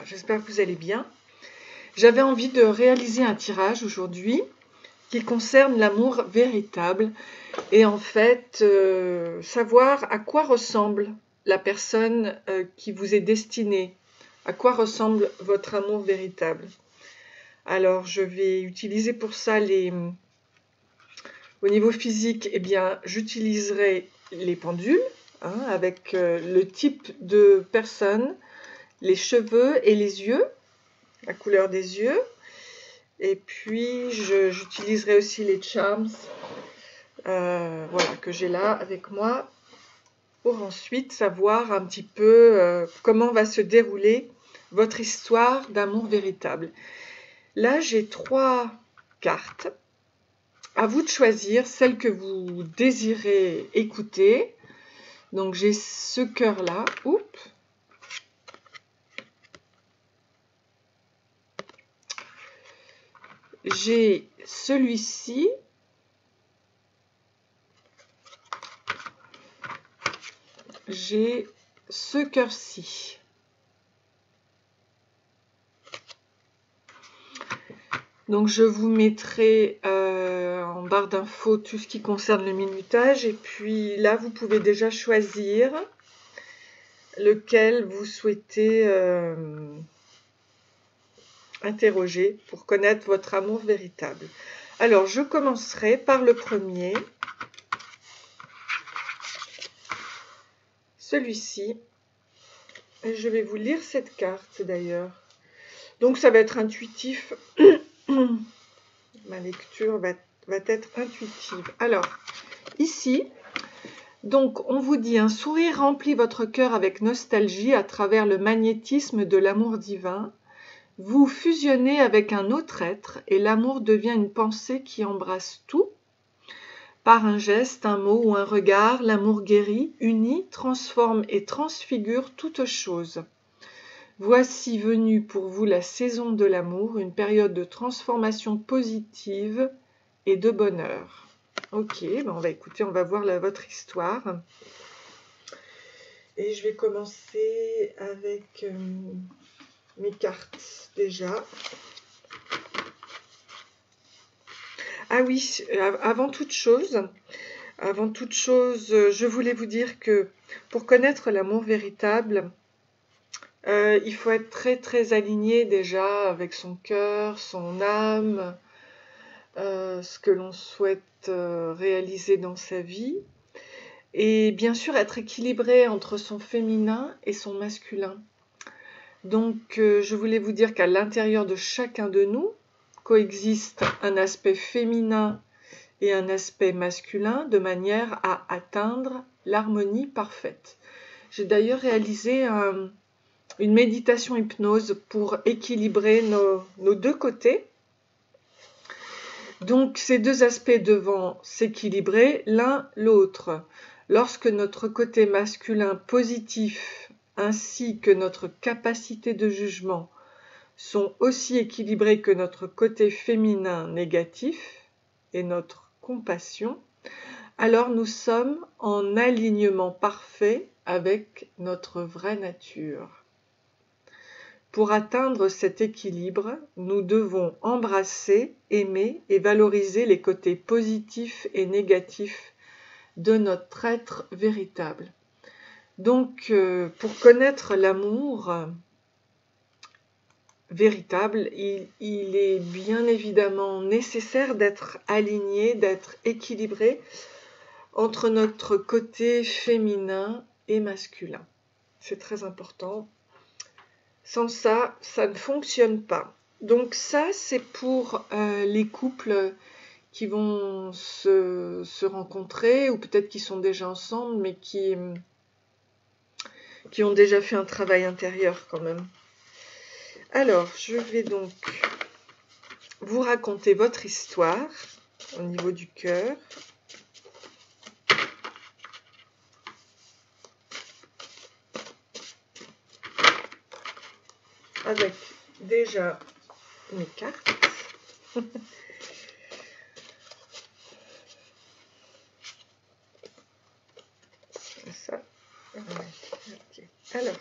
J'espère que vous allez bien. J'avais envie de réaliser un tirage aujourd'hui qui concerne l'amour véritable et en fait savoir à quoi ressemble la personne qui vous est destinée, à quoi ressemble votre amour véritable. Alors je vais utiliser pour ça au niveau physique, eh bien j'utiliserai les pendules avec le type de personne, les cheveux et les yeux, la couleur des yeux. Et puis j'utiliserai aussi les charms voilà, que j'ai là avec moi pour ensuite savoir un petit peu comment va se dérouler votre histoire d'amour véritable. Là j'ai 3 cartes. À vous de choisir celle que vous désirez écouter. Donc j'ai ce cœur là. Oups. J'ai celui-ci. J'ai ce cœur-ci. Donc je vous mettrai en barre d'infos tout ce qui concerne le minutage. Et puis là, vous pouvez déjà choisir lequel vous souhaitez interroger pour connaître votre amour véritable. Alors, je commencerai par le premier. Celui-ci. Et je vais vous lire cette carte d'ailleurs. Donc, ça va être intuitif. Ma lecture va être intuitive. Alors, ici, donc, on vous dit un sourire remplit votre cœur avec nostalgie à travers le magnétisme de l'amour divin. Vous fusionnez avec un autre être et l'amour devient une pensée qui embrasse tout. Par un geste, un mot ou un regard, l'amour guérit, unit, transforme et transfigure toute chose. Voici venue pour vous la saison de l'amour, une période de transformation positive et de bonheur. Ok, ben on va écouter, on va voir votre histoire. Et je vais commencer avec mes cartes déjà. Ah oui, avant toute chose, je voulais vous dire que pour connaître l'amour véritable, il faut être très très aligné déjà avec son cœur, son âme, ce que l'on souhaite réaliser dans sa vie. Et bien sûr être équilibré entre son féminin et son masculin. Donc je voulais vous dire qu'à l'intérieur de chacun de nous coexiste un aspect féminin et un aspect masculin de manière à atteindre l'harmonie parfaite. J'ai d'ailleurs réalisé une méditation hypnose pour équilibrer nos deux côtés. Donc ces deux aspects devant s'équilibrer l'un l'autre. Lorsque notre côté masculin positif ainsi que notre capacité de jugement sont aussi équilibrés que notre côté féminin négatif et notre compassion, alors nous sommes en alignement parfait avec notre vraie nature. Pour atteindre cet équilibre, nous devons embrasser, aimer et valoriser les côtés positifs et négatifs de notre être véritable. Donc, pour connaître l'amour véritable, il est bien évidemment nécessaire d'être aligné, d'être équilibré entre notre côté féminin et masculin. C'est très important. Sans ça, ça ne fonctionne pas. Donc ça, c'est pour les couples qui vont se rencontrer ou peut-être qui sont déjà ensemble, mais qui ont déjà fait un travail intérieur quand même. Alors, je vais donc vous raconter votre histoire au niveau du cœur. Avec déjà mes cartes. Ça. Okay. Alors,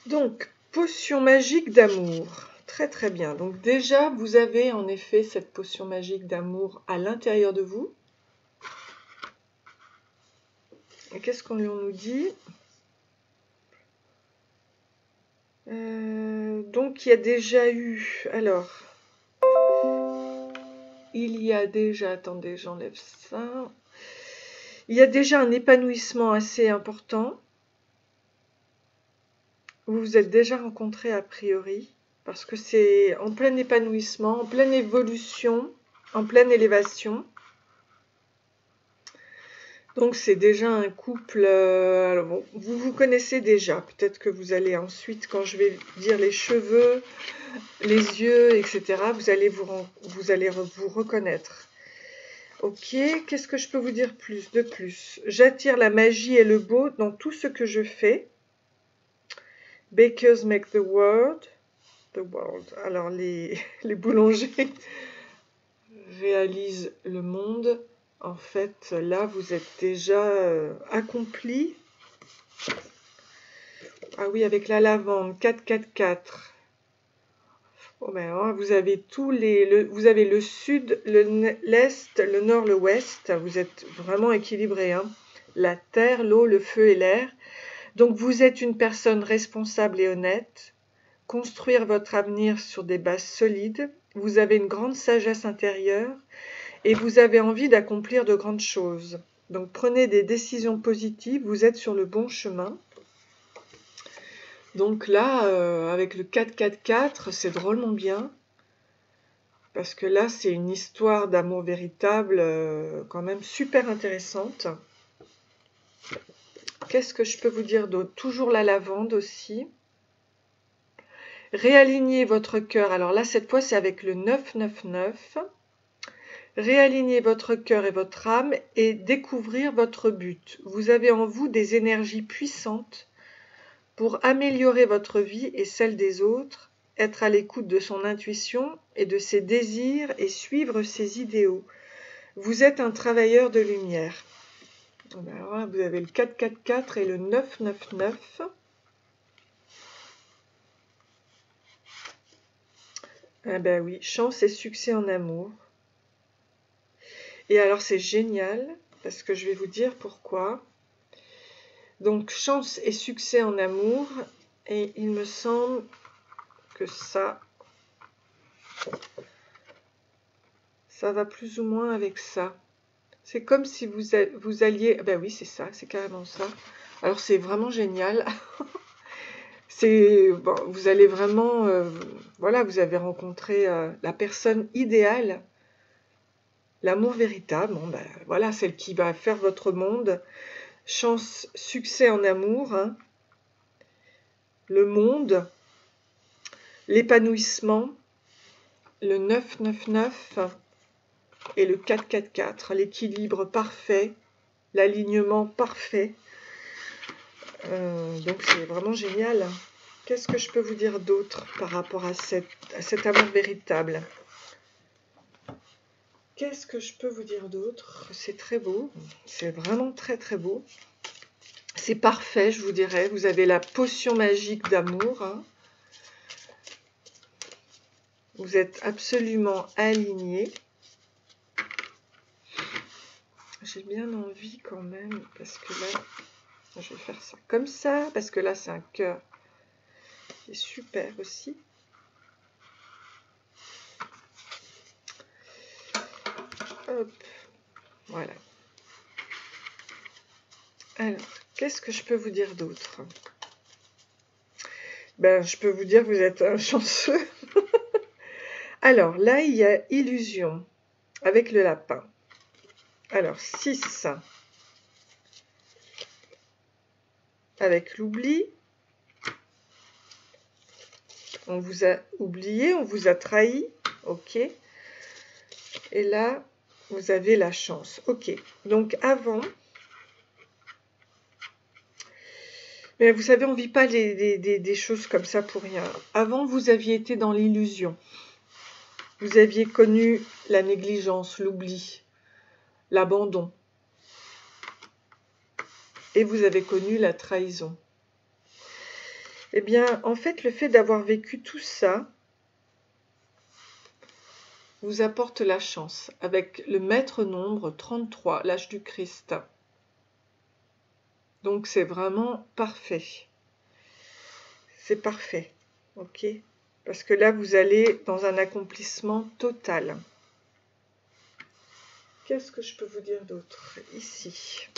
donc, potion magique d'amour. Très très bien. Donc déjà, vous avez en effet cette potion magique d'amour à l'intérieur de vous. Et qu'est-ce qu'on nous dit? Donc il y a déjà eu, alors, il y a déjà, attendez, j'enlève ça, il y a déjà un épanouissement assez important, vous vous êtes déjà rencontrés a priori, parce que c'est en plein épanouissement, en pleine évolution, en pleine élévation. Donc c'est déjà un couple, alors bon, vous vous connaissez déjà, peut-être que vous allez ensuite, quand je vais dire les cheveux, les yeux, etc., vous allez vous reconnaître. Ok, qu'est-ce que je peux vous dire de plus? J'attire la magie et le beau dans tout ce que je fais. Bakers make the world. Alors les boulangers réalisent le monde. En fait, là, vous êtes déjà accompli. Ah oui, avec la lavande, 444. Oh ben, hein, vous avez vous avez le sud, l'est, le nord, le ouest. Vous êtes vraiment équilibré, hein. La terre, l'eau, le feu et l'air. Donc vous êtes une personne responsable et honnête. Construire votre avenir sur des bases solides. Vous avez une grande sagesse intérieure et vous avez envie d'accomplir de grandes choses. Donc prenez des décisions positives, vous êtes sur le bon chemin. Donc là, avec le 444, c'est drôlement bien. Parce que là, c'est une histoire d'amour véritable, quand même super intéressante. Qu'est-ce que je peux vous dire d'autre? Toujours la lavande aussi. Réalignez votre cœur. Alors là, cette fois, c'est avec le 999. Réalignez votre cœur et votre âme et découvrir votre but. Vous avez en vous des énergies puissantes pour améliorer votre vie et celle des autres, être à l'écoute de son intuition et de ses désirs et suivre ses idéaux. Vous êtes un travailleur de lumière. Alors là, vous avez le 444 et le 999. Ah ben oui, chance et succès en amour. Et alors c'est génial, parce que je vais vous dire pourquoi. Donc chance et succès en amour, et il me semble que ça va plus ou moins avec ça. C'est comme si vous alliez... Ben oui, c'est ça, c'est carrément ça. Alors c'est vraiment génial. Bon, vous allez vraiment... voilà, vous avez rencontré la personne idéale, l'amour véritable. Bon, ben, voilà, celle qui va faire votre monde. Chance, succès en amour, hein. Le monde, l'épanouissement, le 999 et le 444, l'équilibre parfait, l'alignement parfait. Donc c'est vraiment génial. Qu'est-ce que je peux vous dire d'autre par rapport à cet amour véritable? Qu'est-ce que je peux vous dire d'autre? C'est très beau, c'est vraiment très très beau. C'est parfait, je vous dirais. Vous avez la potion magique d'amour, hein. Vous êtes absolument alignés. J'ai bien envie quand même, parce que là, je vais faire ça comme ça, parce que là, c'est un cœur qui est super aussi. Hop, voilà. Alors, qu'est-ce que je peux vous dire d'autre? Ben, je peux vous dire que vous êtes un chanceux. Alors, là, il y a illusion avec le lapin. Alors, 6 avec l'oubli. On vous a oublié, on vous a trahi. Ok. Et là, vous avez la chance. Ok. Donc avant... Mais vous savez, on ne vit pas des choses comme ça pour rien. Avant, vous aviez été dans l'illusion. Vous aviez connu la négligence, l'oubli, l'abandon. Et vous avez connu la trahison. Eh bien, en fait, le fait d'avoir vécu tout ça vous apporte la chance. Avec le maître nombre 33, l'âge du Christ. Donc, c'est vraiment parfait. C'est parfait. Ok ? Parce que là, vous allez dans un accomplissement total. Qu'est-ce que je peux vous dire d'autre ici?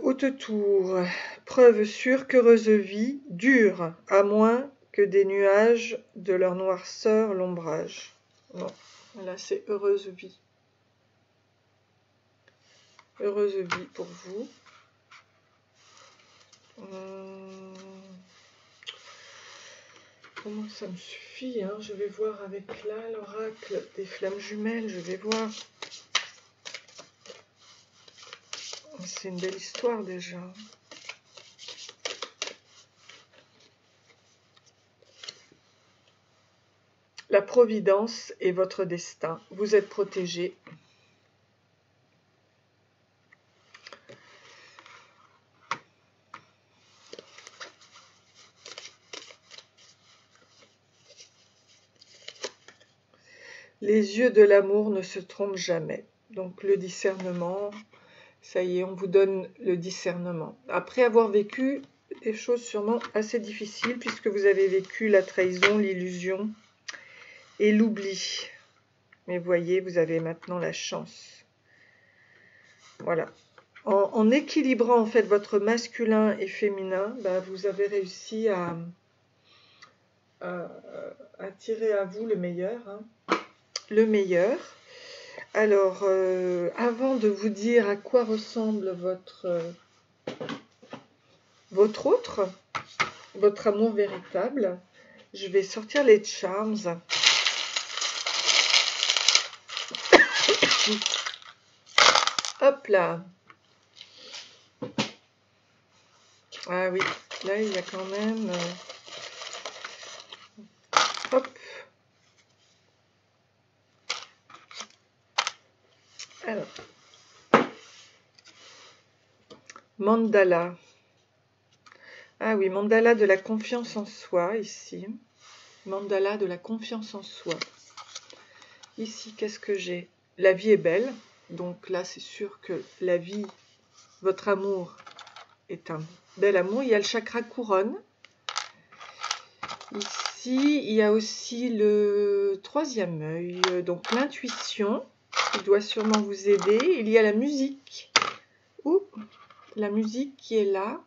Haute tour, preuve sûre qu'heureuse vie dure, à moins que des nuages de leur noirceur l'ombrage. Bon, là c'est heureuse vie. Heureuse vie pour vous. Comment ça me suffit, hein? Je vais voir avec là l'oracle des flammes jumelles, je vais voir. C'est une belle histoire déjà. La providence est votre destin. Vous êtes protégé. Les yeux de l'amour ne se trompent jamais. Donc le discernement, ça y est, on vous donne le discernement. Après avoir vécu des choses sûrement assez difficiles, puisque vous avez vécu la trahison, l'illusion et l'oubli. Mais voyez, vous avez maintenant la chance. Voilà. En équilibrant en fait votre masculin et féminin, bah, vous avez réussi à tirer à vous le meilleur. Hein. Le meilleur. Alors, avant de vous dire à quoi ressemble votre amour véritable, je vais sortir les charms. Hop là. Ah oui, là il y a quand même... hop. Alors. Mandala. Ah oui, mandala de la confiance en soi, ici. Mandala de la confiance en soi. Ici, qu'est-ce que j'ai? La vie est belle. Donc là, c'est sûr que la vie, votre amour est un bel amour. Il y a le chakra couronne. Ici, il y a aussi le troisième œil. Donc l'intuition, qui doit sûrement vous aider. Il y a la musique. Ouh, la musique qui est là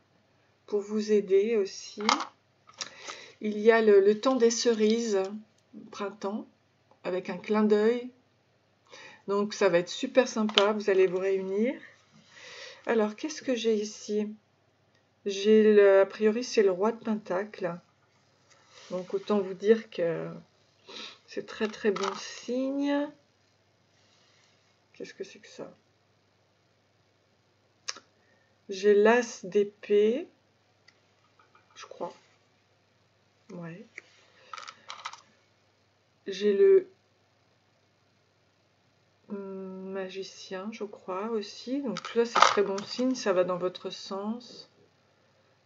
pour vous aider aussi. Il y a le temps des cerises, printemps, avec un clin d'œil. Donc ça va être super sympa, vous allez vous réunir. Alors, qu'est-ce que j'ai ici? J'ai, a priori, c'est le roi de Pentacle. Donc autant vous dire que c'est très très bon signe. Qu'est-ce que c'est que ça? J'ai l'as d'épée, je crois. Ouais. J'ai le magicien, je crois aussi. Donc tout ça, c'est très bon signe, ça va dans votre sens.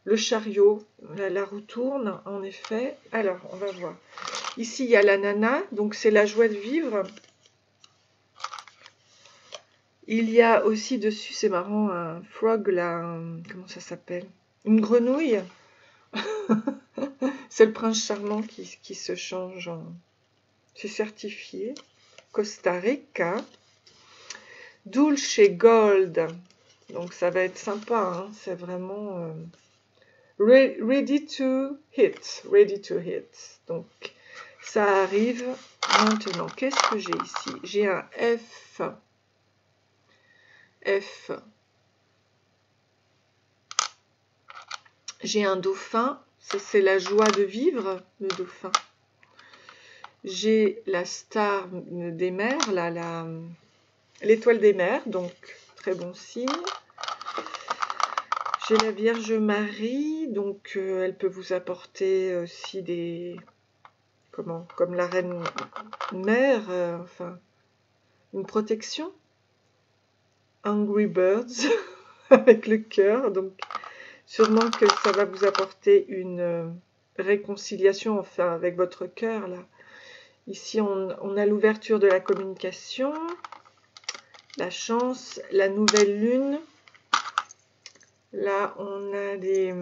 Le chariot, la roue tourne, en effet. Alors, on va voir. Ici, il y a la nana, donc c'est la joie de vivre. Il y a aussi dessus, c'est marrant, un frog, là, comment ça s'appelle? Une grenouille. C'est le prince charmant qui se change en... C'est certifié. Costa Rica. Dulce Gold. Donc ça va être sympa, hein. C'est vraiment... ready to hit. Ready to hit. Donc ça arrive maintenant. Qu'est-ce que j'ai ici? J'ai un F. F. J'ai un dauphin, ça c'est la joie de vivre, le dauphin. J'ai la star des mers, là, l'étoile des mers, donc très bon signe. J'ai la Vierge Marie, donc elle peut vous apporter aussi des... comme la reine mère, enfin, une protection. Angry Birds, avec le cœur, donc sûrement que ça va vous apporter une réconciliation, enfin, avec votre cœur, là. Ici, on a l'ouverture de la communication, la chance, la nouvelle lune. Là, on a des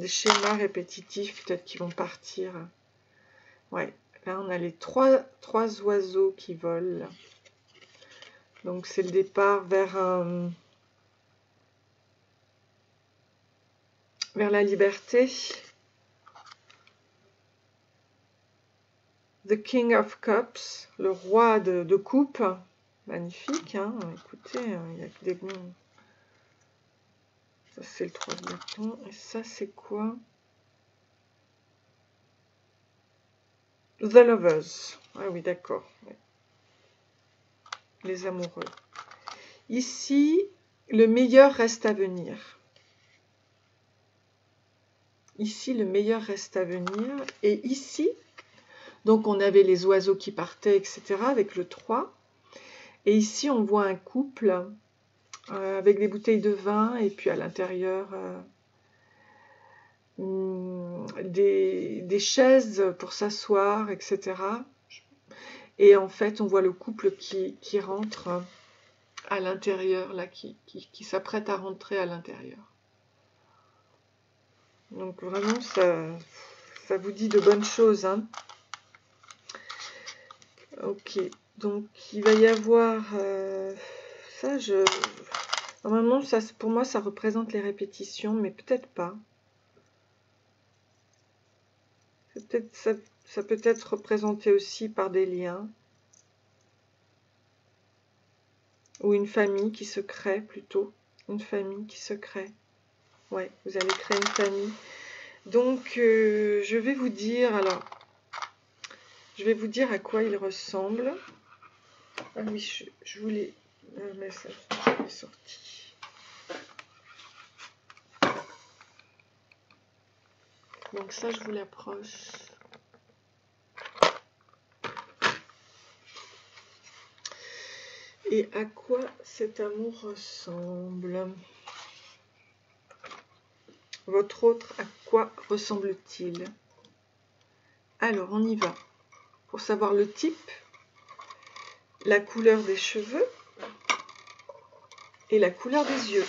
schémas répétitifs, peut-être qui vont partir. Ouais, là, on a les trois oiseaux qui volent. Donc, c'est le départ vers la liberté. The King of Cups, le roi de coupe. Magnifique, hein. Écoutez, il y a que des bons. Ça, c'est le 3 de bâton. Et ça, c'est quoi? The Lovers. Ah oui, d'accord. Ouais. Les amoureux. Ici, le meilleur reste à venir. Ici, le meilleur reste à venir. Et ici, donc on avait les oiseaux qui partaient, etc. avec le 3. Et ici, on voit un couple avec des bouteilles de vin et puis à l'intérieur des chaises pour s'asseoir, etc. Et en fait, on voit le couple qui rentre à l'intérieur, là, qui s'apprête à rentrer à l'intérieur. Donc vraiment, ça vous dit de bonnes choses, hein. Ok, donc il va y avoir ça. Normalement, ça, pour moi, ça représente les répétitions, mais peut-être pas. Ça peut être représenté aussi par des liens. Ou une famille qui se crée, plutôt. Une famille qui se crée. Ouais, vous allez créer une famille. Donc, je vais vous dire, alors, je vais vous dire à quoi il ressemble. Ah oui, je voulais... Un message est sorti. Donc ça, je vous l'approche. Et à quoi cet amour ressemble? Votre autre, à quoi ressemble-t-il? Alors, on y va. Pour savoir le type, la couleur des cheveux et la couleur des yeux.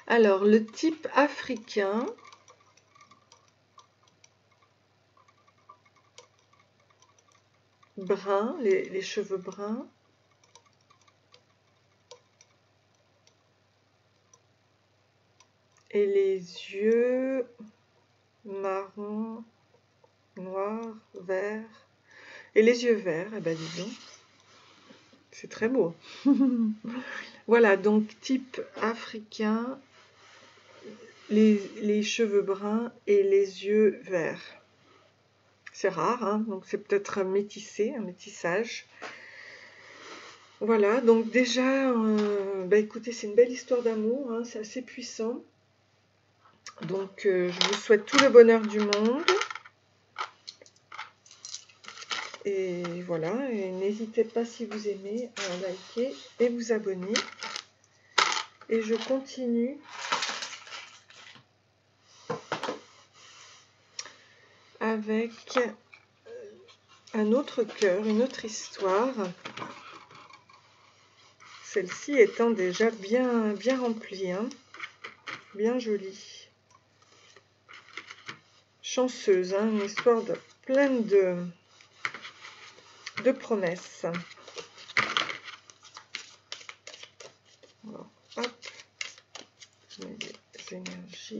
Alors, le type africain, brun, les cheveux bruns. Et les yeux marron, noir, vert. Et les yeux verts, eh ben dis donc. C'est très beau. Voilà, donc type africain, les cheveux bruns et les yeux verts. C'est rare, hein, donc c'est peut-être un métissé, un métissage. Voilà, donc déjà, bah écoutez, c'est une belle histoire d'amour, hein, c'est assez puissant. Donc je vous souhaite tout le bonheur du monde. Et voilà, et n'hésitez pas si vous aimez à liker et vous abonner. Et je continue avec un autre cœur, une autre histoire. Celle-ci étant déjà bien remplie, hein, bien jolie. Chanceuse, hein, une histoire pleine de promesses. Alors, hop, je mets des énergies.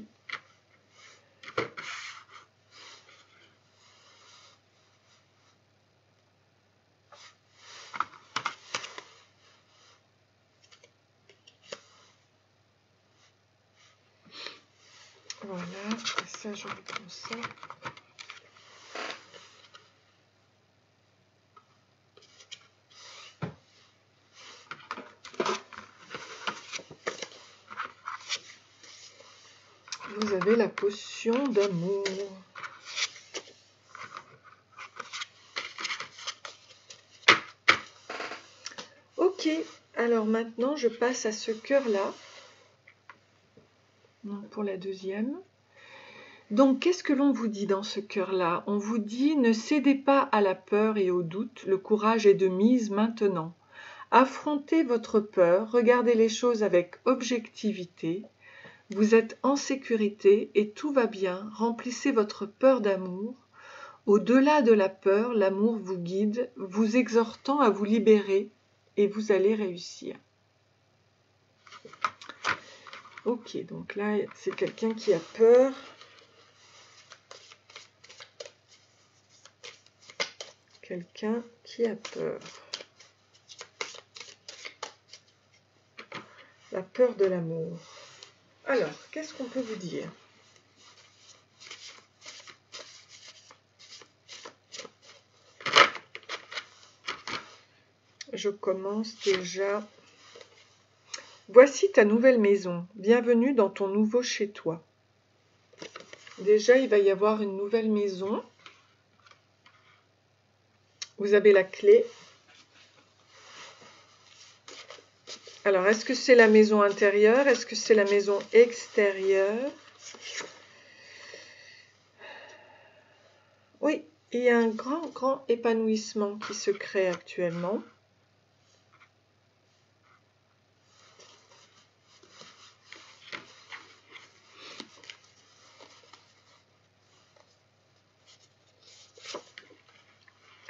Voilà, et ça, je reprends ça. Vous avez la potion d'amour. Ok, alors maintenant je passe à ce cœur-là. Pour la deuxième. Donc, qu'est-ce que l'on vous dit dans ce cœur-là? On vous dit, ne cédez pas à la peur et au doute, le courage est de mise maintenant. Affrontez votre peur, regardez les choses avec objectivité. Vous êtes en sécurité et tout va bien. Remplissez votre peur d'amour. Au-delà de la peur, l'amour vous guide, vous exhortant à vous libérer et vous allez réussir. Ok, donc là, c'est quelqu'un qui a peur. Quelqu'un qui a peur. La peur de l'amour. Alors, qu'est-ce qu'on peut vous dire? Je commence déjà. Voici ta nouvelle maison. Bienvenue dans ton nouveau chez toi. Déjà, il va y avoir une nouvelle maison. Vous avez la clé. Alors, est-ce que c'est la maison intérieure? Est-ce que c'est la maison extérieure? Oui, il y a un grand épanouissement qui se crée actuellement.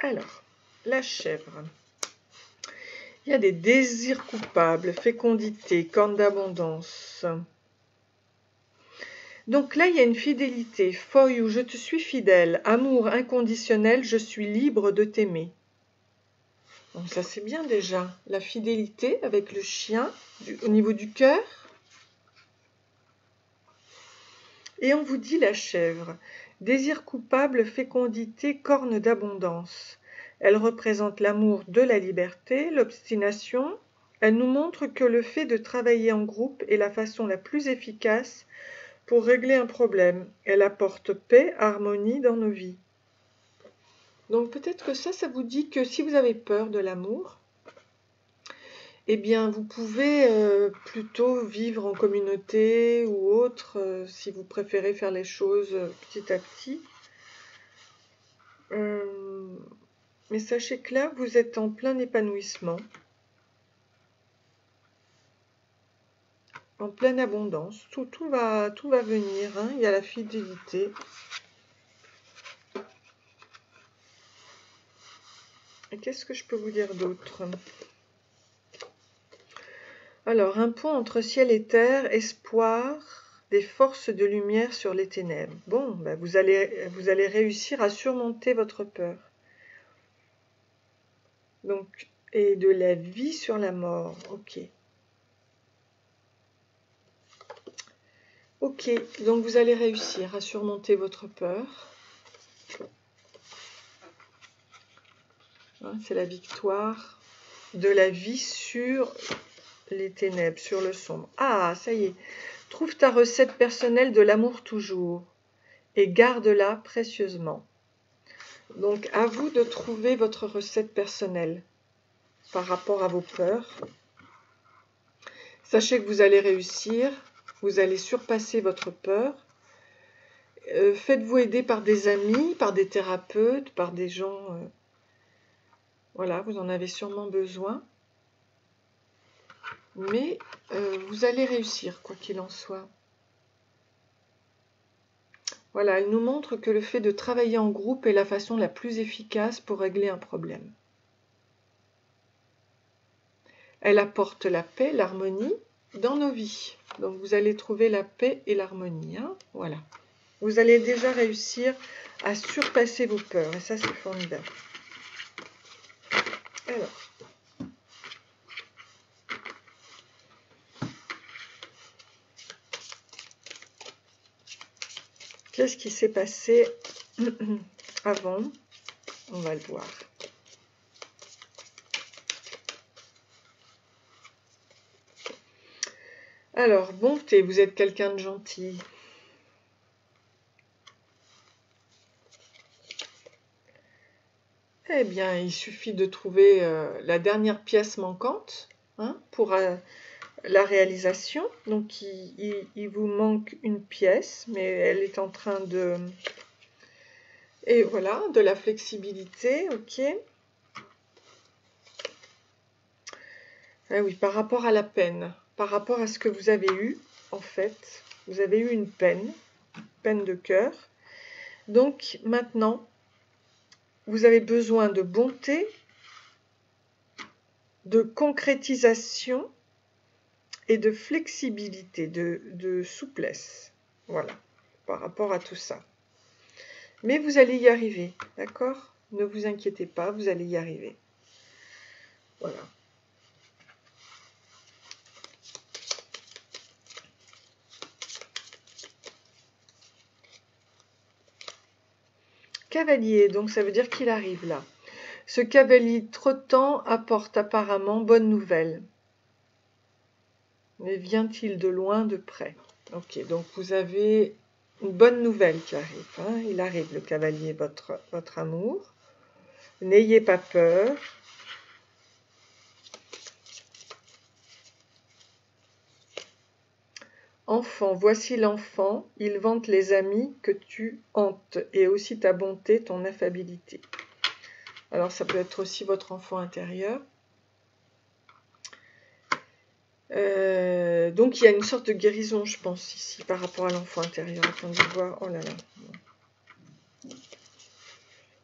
Alors, la chèvre. Il y a des désirs coupables, fécondité, corne d'abondance. Donc là, il y a une fidélité. For you, je te suis fidèle. Amour inconditionnel, je suis libre de t'aimer. Donc ça, c'est bien déjà. La fidélité avec le chien au niveau du cœur. Et on vous dit la chèvre. Désir coupable, fécondité, corne d'abondance. Elle représente l'amour de la liberté, l'obstination. Elle nous montre que le fait de travailler en groupe est la façon la plus efficace pour régler un problème. Elle apporte paix, harmonie dans nos vies. Donc peut-être que ça vous dit que si vous avez peur de l'amour, eh bien vous pouvez plutôt vivre en communauté ou autre, si vous préférez faire les choses petit à petit. Mais sachez que là, vous êtes en plein épanouissement, en pleine abondance. Tout va venir, hein. Il y a la fidélité. Et qu'est-ce que je peux vous dire d'autre? Alors, un pont entre ciel et terre, espoir, des forces de lumière sur les ténèbres. Bon, ben vous allez réussir à surmonter votre peur. Donc, et de la vie sur la mort, ok. Ok, donc vous allez réussir à surmonter votre peur. Hein, c'est la victoire de la vie sur les ténèbres, sur le sombre. Ah, ça y est. Trouve ta recette personnelle de l'amour toujours et garde-la précieusement. Donc, à vous de trouver votre recette personnelle par rapport à vos peurs. Sachez que vous allez réussir, vous allez surpasser votre peur. Faites-vous aider par des amis, par des thérapeutes, par des gens... voilà, vous en avez sûrement besoin. Mais vous allez réussir, quoi qu'il en soit. Voilà, elle nous montre que le fait de travailler en groupe est la façon la plus efficace pour régler un problème. Elle apporte la paix, l'harmonie dans nos vies. Donc vous allez trouver la paix et l'harmonie. Hein, voilà. Vous allez déjà réussir à surpasser vos peurs. Et ça, c'est formidable. Alors. Qu'est-ce qui s'est passé avant? On va le voir. Alors, bonté, vous êtes quelqu'un de gentil. Eh bien, il suffit de trouver la dernière pièce manquante hein, pour la réalisation. Donc, il vous manque une pièce, mais elle est en train de... Et voilà, de la flexibilité, ok. Ah oui, par rapport à la peine, par rapport à ce que vous avez eu, en fait, vous avez eu une peine de cœur. Donc, maintenant, vous avez besoin de bonté, de concrétisation et de flexibilité, de souplesse. Voilà, par rapport à tout ça. Mais vous allez y arriver, d'accord? Ne vous inquiétez pas, vous allez y arriver. Voilà. Cavalier, donc ça veut dire qu'il arrive là. Ce cavalier trottant apporte apparemment bonne nouvelle. Mais vient-il de loin, de près? Ok, donc vous avez une bonne nouvelle qui arrive. Hein? Il arrive, le cavalier, votre amour. N'ayez pas peur. Enfant, voici l'enfant. Il vante les amis que tu hantes et aussi ta bonté, ton affabilité. Alors ça peut être aussi votre enfant intérieur. Donc il y a une sorte de guérison, je pense, ici, par rapport à l'enfant intérieur. Attendez voir. Oh là là.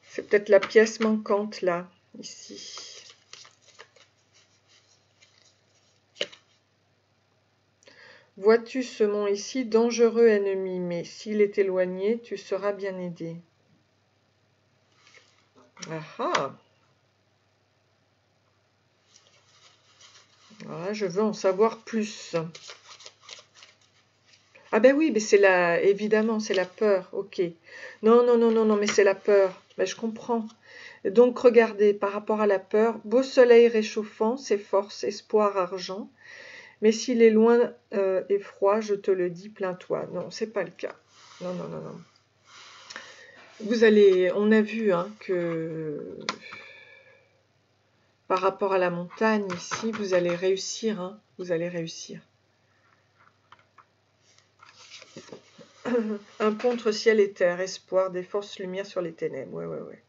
C'est peut-être la pièce manquante, là, ici. Vois-tu ce mont ici, dangereux ennemi, mais s'il est éloigné, tu seras bien aidé. Ah ah! Voilà, je veux en savoir plus. Ah ben oui, mais c'est la, évidemment, c'est la peur, ok. Non, non, non, non, non, mais c'est la peur. Ben, je comprends. Donc, regardez, par rapport à la peur, beau soleil réchauffant, c'est force, espoir, argent. Mais s'il est loin et froid, je te le dis, plains-toi. Non, c'est pas le cas. Non, non, non, non. Vous allez, on a vu hein, que par rapport à la montagne, ici, vous allez réussir. Hein, vous allez réussir. Un pont entre ciel et terre, espoir, des forces lumière sur les ténèbres. Ouais, ouais, ouais.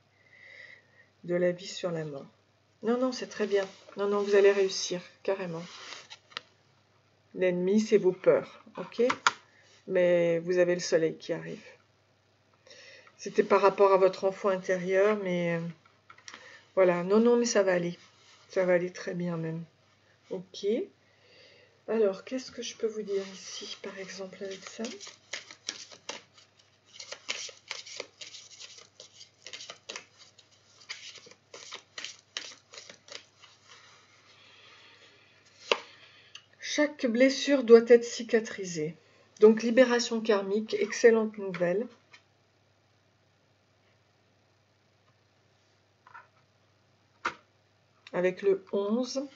De la vie sur la mort. Non, non, c'est très bien. Non, non, vous allez réussir, carrément. L'ennemi, c'est vos peurs, ok? Mais vous avez le soleil qui arrive. C'était par rapport à votre enfant intérieur, mais voilà. Non, non, mais ça va aller. Ça va aller très bien même. Ok. Alors, qu'est-ce que je peux vous dire ici, par exemple, avec ça? Chaque blessure doit être cicatrisée. Donc, libération karmique, excellente nouvelle. Avec le 11,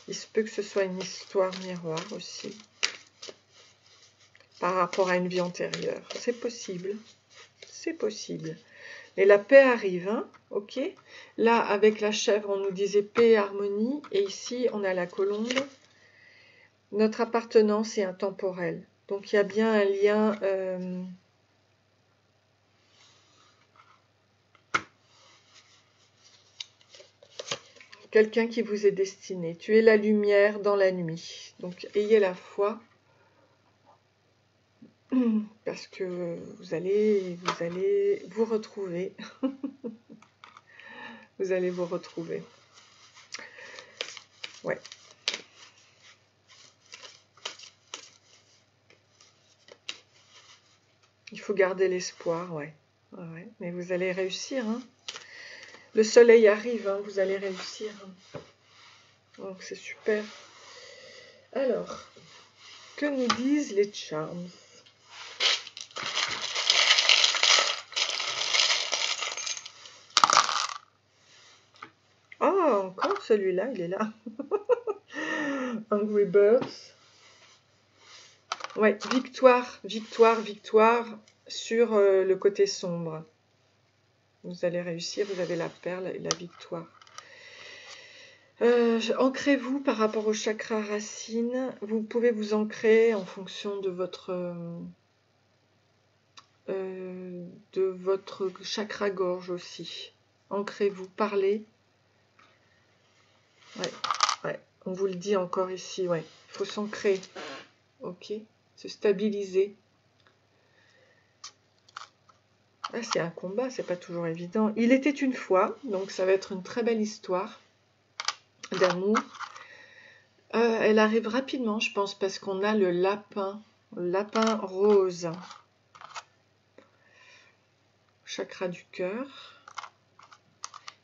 il se peut que ce soit une histoire miroir aussi. Par rapport à une vie antérieure. C'est possible. C'est possible. Et la paix arrive, hein, ok? Là, avec la chèvre, on nous disait paix et harmonie. Et ici, on a la colombe. Notre appartenance est intemporelle. Donc, il y a bien un lien... quelqu'un qui vous est destiné. Tu es la lumière dans la nuit. Donc, ayez la foi. Parce que vous allez vous retrouver. Vous allez vous retrouver. Ouais. Il faut garder l'espoir, ouais. Ouais. Mais vous allez réussir, hein. Le soleil arrive, hein, vous allez réussir. Donc c'est super. Alors, que nous disent les charms? celui-là, il est là. Angry Birds. Ouais, victoire, victoire, victoire sur le côté sombre. Vous allez réussir, vous avez la perle et la victoire. Ancrez-vous par rapport au chakra racine. Vous pouvez vous ancrer en fonction de votre chakra gorge aussi. Ancrez-vous, parlez. Ouais, ouais, on vous le dit encore ici, ouais. Il faut s'ancrer, ok, se stabiliser. Ah, c'est un combat, c'est pas toujours évident. Il était une fois, donc ça va être une très belle histoire d'amour. Elle arrive rapidement, je pense, parce qu'on a le lapin rose. Chakra du cœur.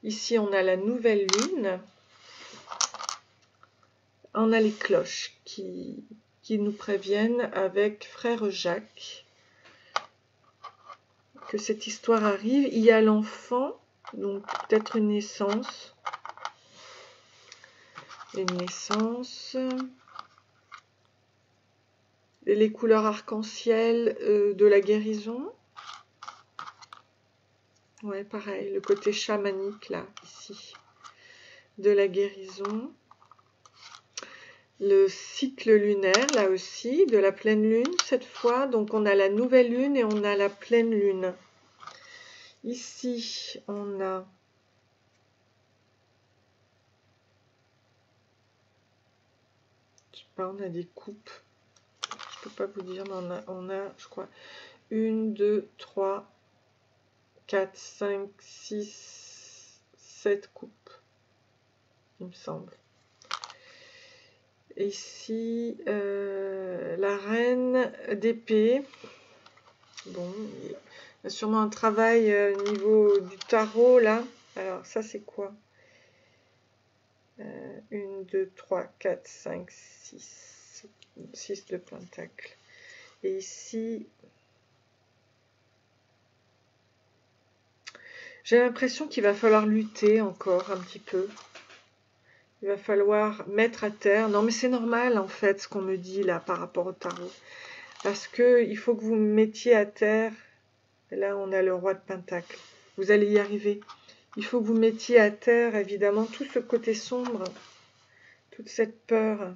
Ici, on a la nouvelle lune. On a les cloches qui nous préviennent avec Frère Jacques que cette histoire arrive. Il y a l'enfant, donc peut-être une naissance. Une naissance. Et les couleurs arc-en-ciel de la guérison. Ouais, pareil, le côté chamanique, là, ici, de la guérison. Le cycle lunaire, là aussi, de la pleine lune, cette fois. Donc, on a la nouvelle lune et on a la pleine lune. Ici, on a... Je sais pas, on a des coupes. Je peux pas vous dire, mais on a je crois, 1, 2, 3, 4, 5, 6, 7 coupes, il me semble. Ici, la reine d'épée. Bon, il y a sûrement un travail au niveau du tarot, là. Alors, ça, c'est quoi? 1, 2, 3, 4, 5, 6. 6 de pentacle. Et ici, j'ai l'impression qu'il va falloir lutter encore un petit peu. Il va falloir mettre à terre. Non, mais c'est normal, en fait, ce qu'on me dit, là, par rapport au tarot. Parce qu'il faut que vous mettiez à terre. Et là, on a le roi de pentacle. Vous allez y arriver. Il faut que vous mettiez à terre, évidemment, tout ce côté sombre. Toute cette peur.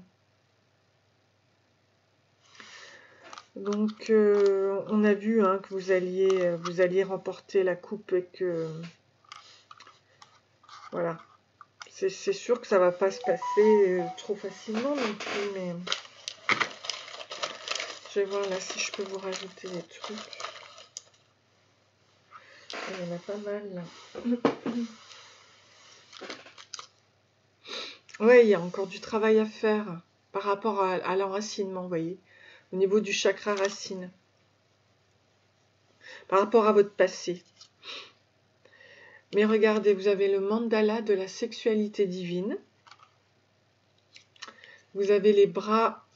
Donc, on a vu hein, que vous alliez remporter la coupe et que... Voilà. C'est sûr que ça va pas se passer trop facilement non plus, mais... Je vais voir là si je peux vous rajouter des trucs. Il y en a pas mal là. Ouais, il y a encore du travail à faire par rapport à l'enracinement, vous voyez, au niveau du chakra racine. Par rapport à votre passé. Mais regardez, vous avez le mandala de la sexualité divine. Vous avez les bras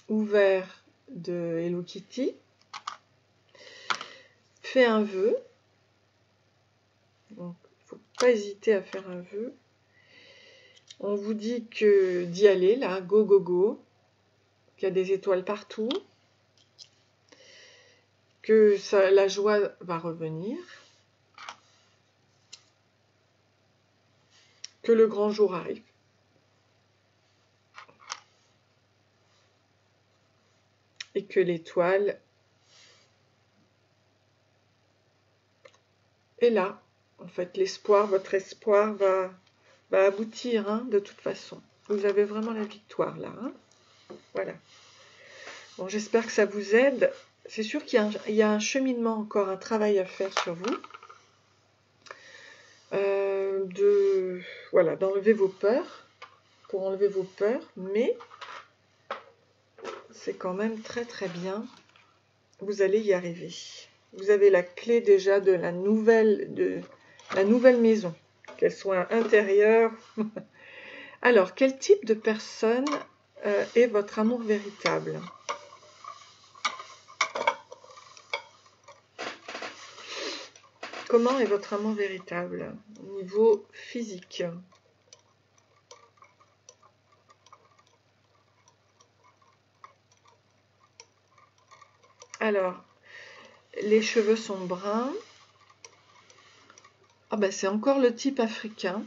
ouverts de Hello Kitty. Fais un vœu. Donc, il ne faut pas hésiter à faire un vœu. On vous dit que d'y aller, là, go, go, go. Qu'il y a des étoiles partout. Que ça, la joie va revenir. Que le grand jour arrive. Et que l'étoile est là. En fait, l'espoir, votre espoir va aboutir, hein, de toute façon. Vous avez vraiment la victoire, là. Hein. Voilà. Bon, j'espère que ça vous aide. C'est sûr qu'il y a un cheminement encore, un travail à faire sur vous. Voilà, d'enlever vos peurs, pour enlever vos peurs, mais c'est quand même très très bien. Vous allez y arriver. Vous avez la clé déjà de la nouvelle maison, qu'elle soit intérieure. Alors, quel type de personne est votre amour véritable? Comment est votre amour véritable au niveau physique? Alors, les cheveux sont bruns. Ah ben c'est encore le type africain.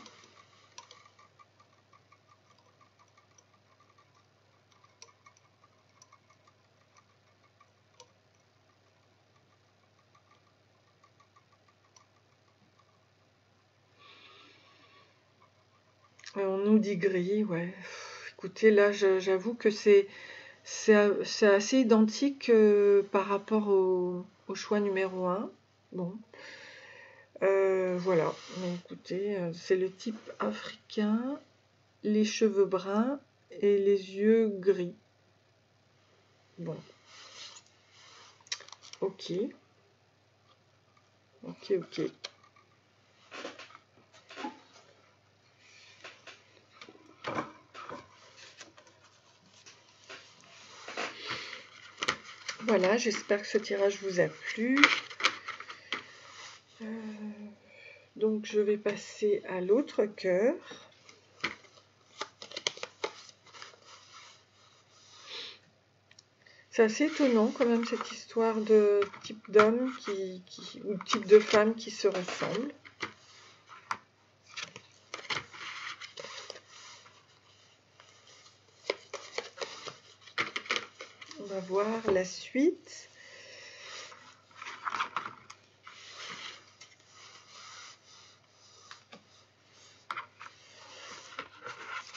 Et on nous dit gris, ouais. Écoutez, là, j'avoue que c'est assez identique par rapport au choix numéro 1. Bon. Voilà. Mais écoutez, c'est le type africain, les cheveux bruns et les yeux gris. Bon. Ok. Ok, ok. Voilà, j'espère que ce tirage vous a plu. Donc je vais passer à l'autre cœur. C'est assez étonnant quand même cette histoire de type d'homme ou type de femme qui se ressemblent. On va voir la suite.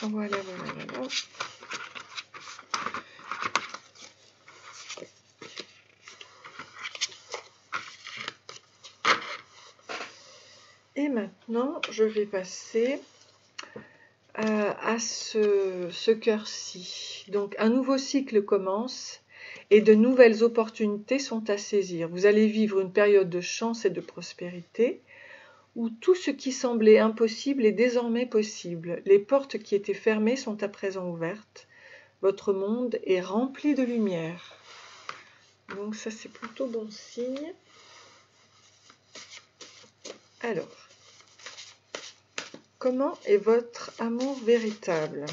Voilà, voilà, voilà. Et maintenant, je vais passer à ce cœur-ci. Donc, un nouveau cycle commence et de nouvelles opportunités sont à saisir. Vous allez vivre une période de chance et de prospérité où tout ce qui semblait impossible est désormais possible. Les portes qui étaient fermées sont à présent ouvertes. Votre monde est rempli de lumière. Donc ça, c'est plutôt bon signe. Alors, comment est votre amour véritable?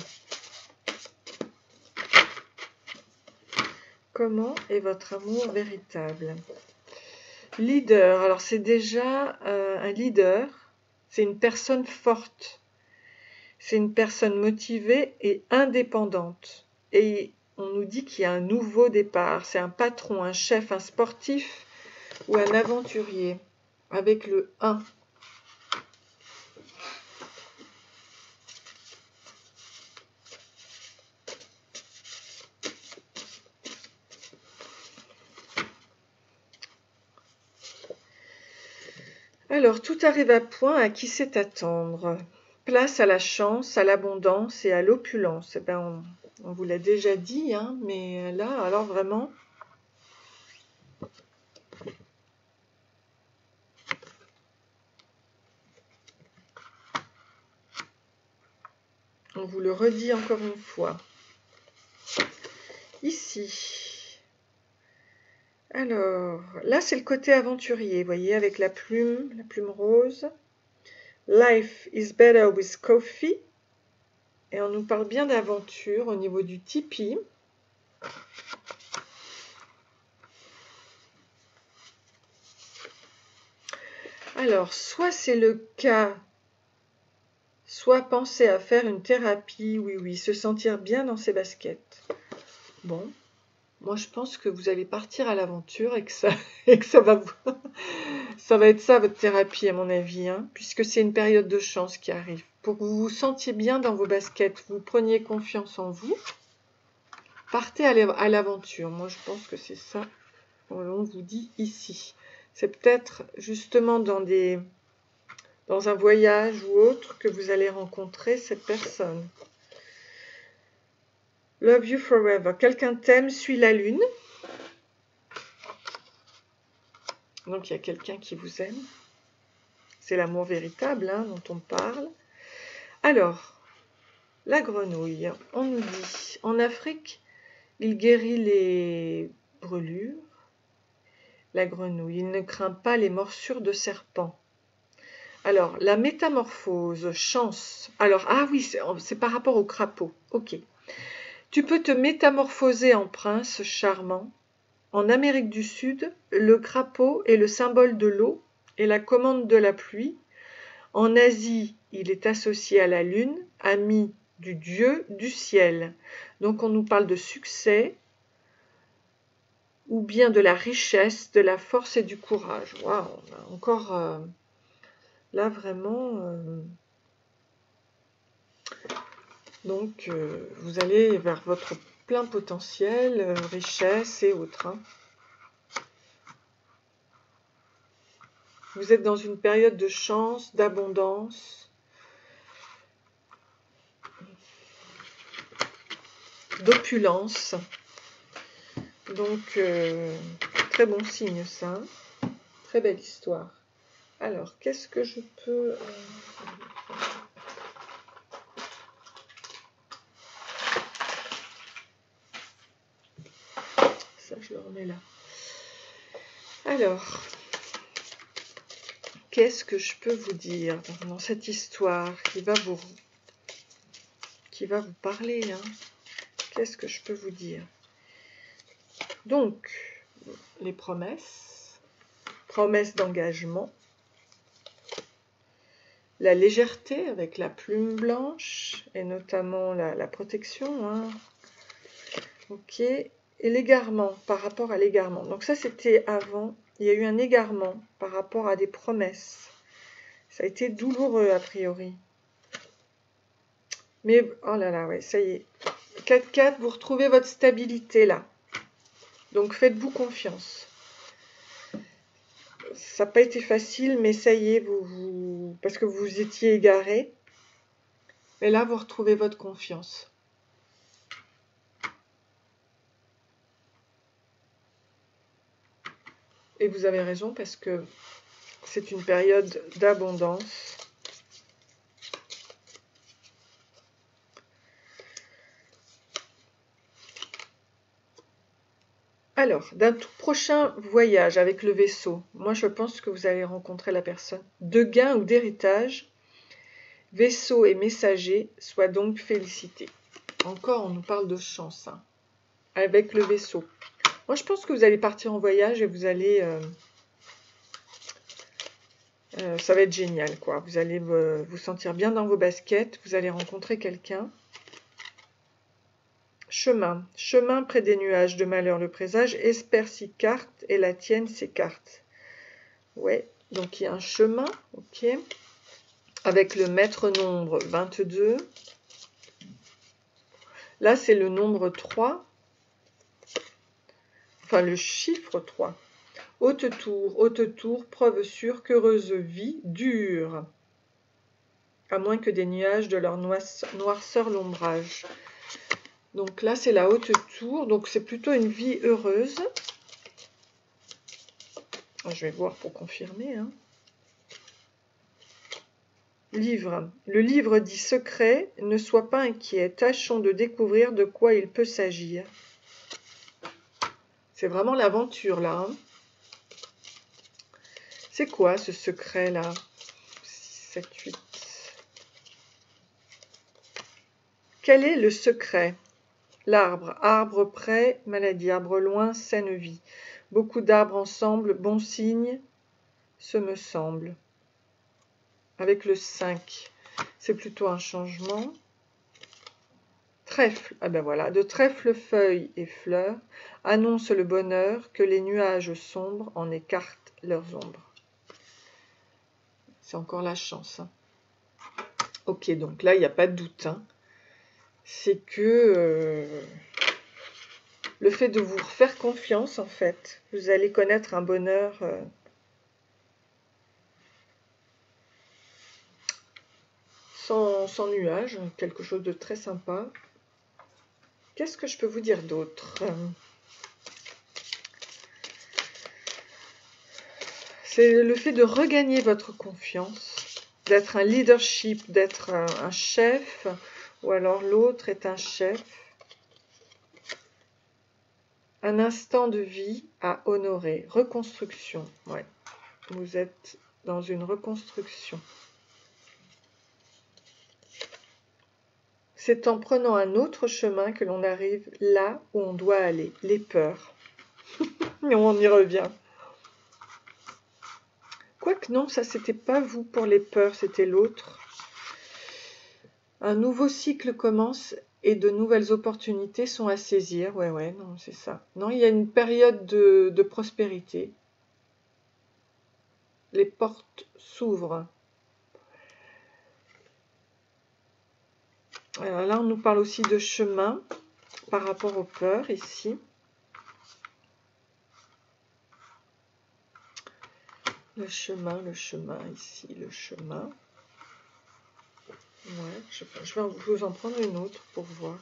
Comment est votre amour véritable? Leader, alors c'est déjà un leader, c'est une personne forte, c'est une personne motivée et indépendante. Et on nous dit qu'il y a un nouveau départ, c'est un patron, un chef, un sportif ou un aventurier, avec le 1. Alors, tout arrive à point, à qui sait attendre? Place à la chance, à l'abondance et à l'opulence. Eh ben, on vous l'a déjà dit, hein, mais là, alors vraiment, on vous le redit encore une fois. Ici. Alors, là, c'est le côté aventurier, vous voyez, avec la plume rose. Life is better with coffee. Et on nous parle bien d'aventure au niveau du tipi. Alors, soit c'est le cas, soit penser à faire une thérapie, oui, se sentir bien dans ses baskets. Bon, moi je pense que vous allez partir à l'aventure et que ça, ça va être ça votre thérapie à mon avis, hein, puisque c'est une période de chance qui arrive. Pour que vous vous sentiez bien dans vos baskets, vous preniez confiance en vous, partez à l'aventure. Moi je pense que c'est ça on vous dit ici. C'est peut-être justement dans un voyage ou autre que vous allez rencontrer cette personne. Love you forever. Quelqu'un t'aime, suit la lune. Donc il y a quelqu'un qui vous aime. C'est l'amour véritable hein, dont on parle. Alors, la grenouille. On nous dit, en Afrique, il guérit les brûlures. La grenouille, il ne craint pas les morsures de serpents. Alors, la métamorphose, chance. Alors, ah oui, c'est par rapport au crapaud. Ok. Tu peux te métamorphoser en prince charmant En Amérique du Sud, le crapaud est le symbole de l'eau et la commande de la pluie. En Asie, il est associé à la lune, ami du dieu du ciel. Donc on nous parle de succès ou bien de la richesse, de la force et du courage. Waouh, on a encore là vraiment... donc vous allez vers votre plein potentiel, richesse et autres. Hein. Vous êtes dans une période de chance, d'abondance, d'opulence. Donc, très bon signe ça. Très belle histoire. Alors, qu'est-ce que je peux... ça, je le remets là. Alors, qu'est-ce que je peux vous dire dans cette histoire qui va vous parler hein? Qu'est-ce que je peux vous dire? Donc, les promesses d'engagement, la légèreté avec la plume blanche et notamment la protection, hein. Ok, et l'égarement par rapport à l'égarement. Donc ça c'était avant, il y a eu un égarement par rapport à des promesses. Ça a été douloureux a priori. Mais oh là là, ouais, ça y est. 4-4, vous retrouvez votre stabilité là. Donc faites-vous confiance. Ça n'a pas été facile, mais ça y est, parce que vous étiez égaré. Mais là, vous retrouvez votre confiance. Et vous avez raison, parce que c'est une période d'abondance. Alors, d'un tout prochain voyage avec le vaisseau, moi je pense que vous allez rencontrer la personne. De gain ou d'héritage, vaisseau et messager soient donc félicités. Encore, on nous parle de chance, hein, avec le vaisseau. Moi je pense que vous allez partir en voyage et vous allez... ça va être génial, quoi. Vous allez vous sentir bien dans vos baskets, vous allez rencontrer quelqu'un. Chemin près des nuages de malheur le présage, espère 6 cartes et la tienne s'écarte. Ouais, donc il y a un chemin, ok, avec le maître nombre 22. Là, c'est le nombre 3, enfin le chiffre 3. Haute tour, preuve sûre qu'heureuse vie dure, à moins que des nuages de leur noirceur l'ombrage. Donc là, c'est la haute tour. Donc c'est plutôt une vie heureuse. Je vais voir pour confirmer. Hein. Livre. Le livre dit secret. Ne sois pas inquiet. Tâchons de découvrir de quoi il peut s'agir. C'est vraiment l'aventure là. Hein. C'est quoi ce secret là? 6, 7, 8. Quel est le secret? L'arbre, arbre près, maladie, arbre loin, saine vie. Beaucoup d'arbres ensemble, bon signe, ce me semble. Avec le 5, c'est plutôt un changement. Trèfle, ah ben voilà, de trèfle, feuilles et fleurs, annonce le bonheur que les nuages sombres en écartent leurs ombres. C'est encore la chance. Hein. Ok, donc là, il n'y a pas de doute. Hein. C'est que... le fait de vous faire confiance, en fait, vous allez connaître un bonheur sans nuages, quelque chose de très sympa. Qu'est-ce que je peux vous dire d'autre? C'est le fait de regagner votre confiance, d'être un leadership, d'être un chef, ou alors l'autre est un chef. Un instant de vie à honorer. Reconstruction. Ouais. Vous êtes dans une reconstruction. C'est en prenant un autre chemin que l'on arrive là où on doit aller. Les peurs. Mais on y revient. Quoique non, ça c'était pas vous pour les peurs, c'était l'autre. Un nouveau cycle commence et de nouvelles opportunités sont à saisir. Ouais, non, c'est ça. Non, il y a une période de prospérité. Les portes s'ouvrent. Alors là, on nous parle aussi de chemin par rapport aux peurs ici. Le chemin ici, le chemin. Ouais, je vais vous en prendre une autre pour voir.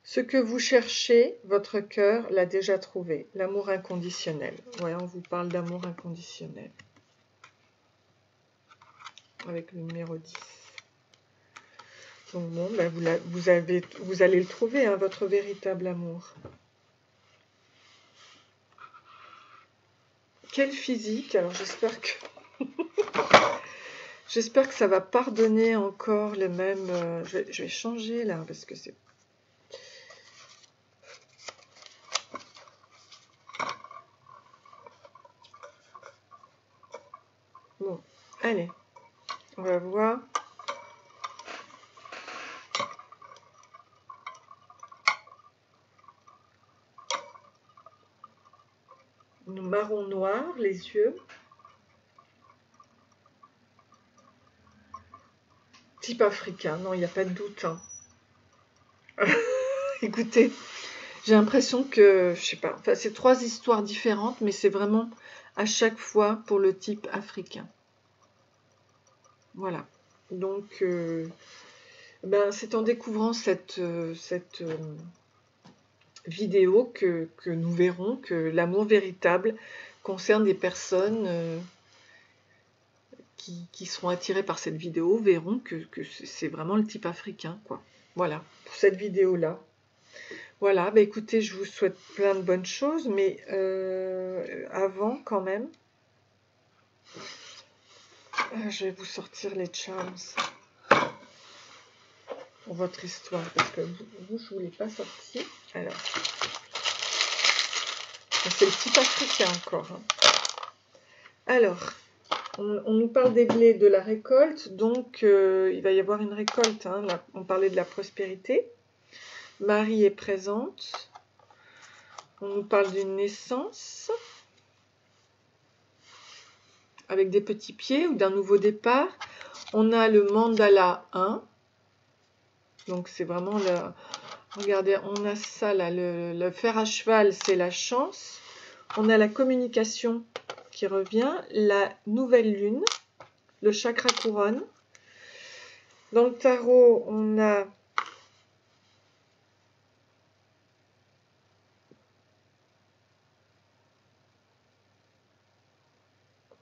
Ce que vous cherchez, votre cœur l'a déjà trouvé. L'amour inconditionnel. Ouais, on vous parle d'amour inconditionnel. Avec le numéro 10. Donc bon, ben vous allez le trouver, hein, votre véritable amour. Quel physique. Alors j'espère que... j'espère que ça va pardonner encore le même... je vais changer là, parce que c'est... Bon, allez. On va voir. Marron noir, les yeux. Type africain, non, il n'y a pas de doute. Hein. Écoutez, j'ai l'impression que, je sais pas, enfin, c'est 3 histoires différentes, mais c'est vraiment à chaque fois pour le type africain. Voilà. Donc, ben, c'est en découvrant cette vidéo que nous verrons que l'amour véritable concerne des personnes qui seront attirées par cette vidéo, verront que c'est vraiment le type africain, quoi. Voilà, pour cette vidéo-là. Voilà, bah écoutez, je vous souhaite plein de bonnes choses, mais avant, quand même, je vais vous sortir les charms pour votre histoire, parce que vous je ne vous l'ai pas sorti. Alors, c'est le type africain encore. Hein. Alors, on nous parle des blés, de la récolte, donc il va y avoir une récolte. Hein, là, on parlait de la prospérité. Marie est présente. On nous parle d'une naissance avec des petits pieds ou d'un nouveau départ. On a le mandala 1. Donc c'est vraiment le... Regardez, on a ça là, le fer à cheval, c'est la chance. On a la communication qui revient, la nouvelle lune, le chakra couronne. Dans le tarot, on a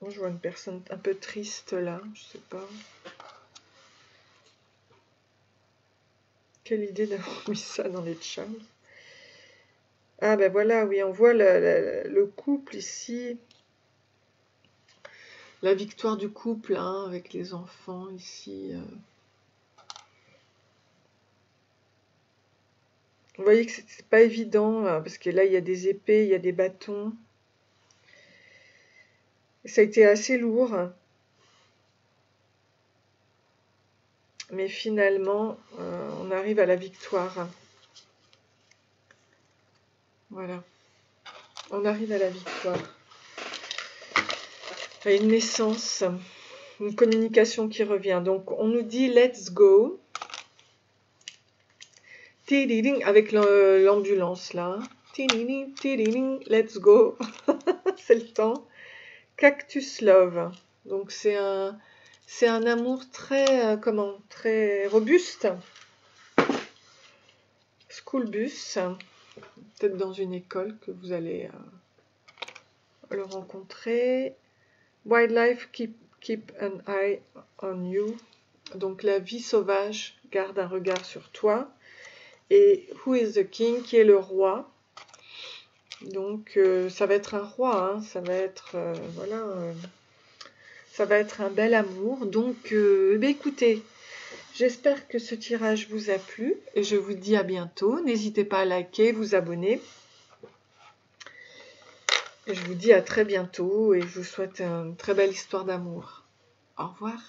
je vois une personne un peu triste là, je sais pas. Quelle idée d'avoir mis ça dans les charms. Ah ben voilà, oui, on voit le couple ici. La victoire du couple, hein, avec les enfants ici. Vous voyez que c'est pas évident, parce que là, il y a des épées, il y a des bâtons. Ça a été assez lourd. Mais finalement, on arrive à la victoire. Voilà. On arrive à la victoire. À une naissance, une communication qui revient. Donc, on nous dit « let's go ». Avec l'ambulance, là. Let's go. C'est le temps. Cactus Love. Donc, c'est un amour très, très robuste. School bus. Peut-être dans une école que vous allez le rencontrer. Wildlife, keep an eye on you. Donc, la vie sauvage garde un regard sur toi. Et Who is the King, qui est le roi. Donc, ça va être un roi, hein, ça va être, voilà, ça va être un bel amour. Donc, écoutez, J'espère que ce tirage vous a plu et je vous dis à bientôt. N'hésitez pas à liker, vous abonner. Et je vous dis à très bientôt et je vous souhaite une très belle histoire d'amour. Au revoir.